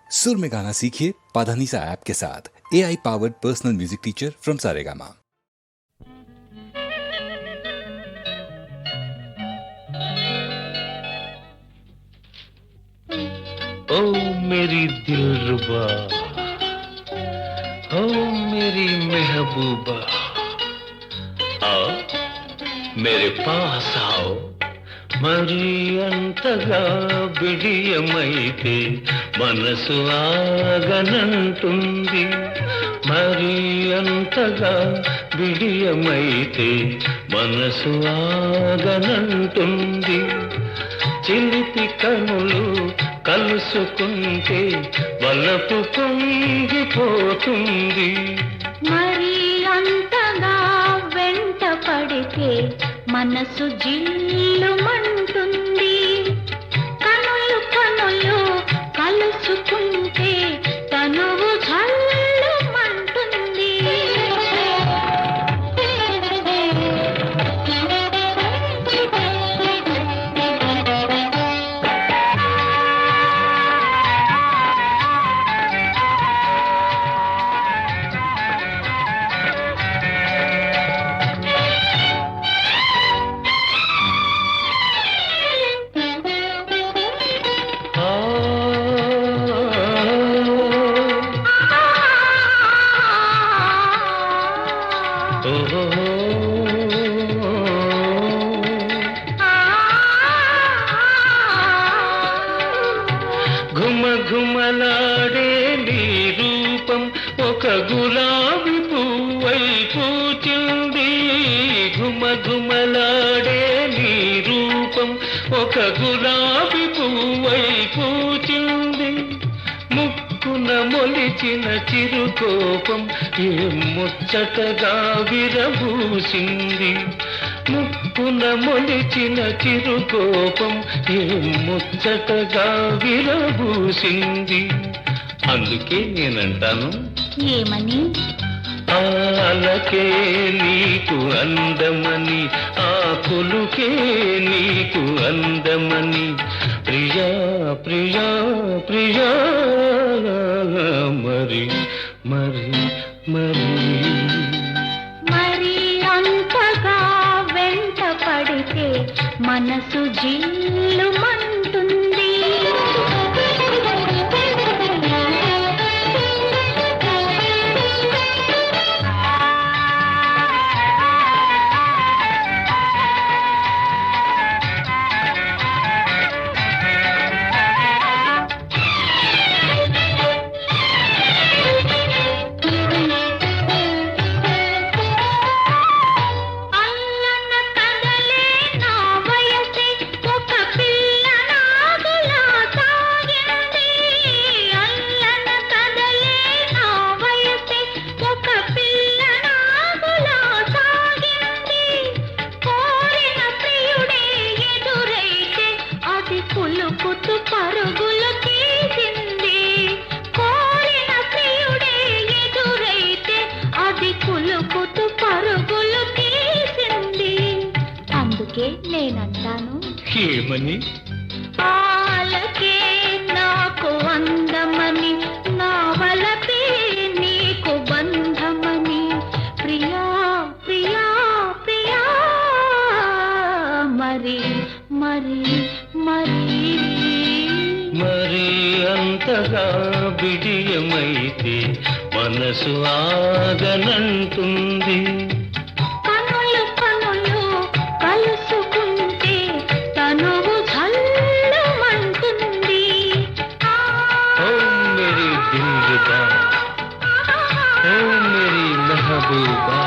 सुर में गाना सीखिए पाधानीसा ऐप के साथ। AI powered personal music teacher from Saregama. ओ मेरी दिलरुबा, ओ मेरी महबूबा, आओ मेरे पास आओ। మరి అంతగా బిడియమైతే మనసు ఆగనంటుంది, మరి అంతగా బిడియమైతే మనసు ఆగనంటుంది. చిలిపి కనులు కలుసుకుంటే వలపు పొంగిపోతుంది. మరి అంతగా వెంట పడితే మనసు జిల్లుమంటుంది. కనులు కనులు కలుసుకుంటే తనువు జల్లుమంటుంది. ఘుమ ఘుమలాడే నీ రూపం ఒక గులాబీ పువ్వై పూచింది. ఘుమ ఘుమలాడే నీ రూపం ఒక గులాబీ పువ్వై పూచింది. ముక్కున మొలిచిన చిరుకోపం ఏ ముచ్చటగా విరబూసింది. ముక్కున మొలిచిన చిరుకోపం ఏ ముచ్చటగా విరబూసింది. అందుకే నేనంటాను, ఏమని? ఆలకే నీకు అందమని, ఆ పులుకే నీకు అందమని. ప్రియా ప్రియా ప్రియా, మరి మరి మరి మరి అంతగా వెంట పడితే మనసు జిల్లుమంటుంది. పరుగులు తీసింది. కోరిన ప్రియుడే ఎదురైతే అది కులుకుతూ పరుగులు తీసింది. అందుకే నేనంటాను, ఏమని? ఆలకే నాకు అందమని, నా వలపే నీకు బంధమని. ప్రియా ప్రియా ప్రియా, మరి మరి మరి మరి అంతగా బిడియమైతే మనసు ఆగనంటుంది. కనులు కనులు కలుసుకుంటే తనువు జల్లుమంటుంది. ఓ మేరీ దిల్రుబా, ఓ మేరీ మెహబూబా.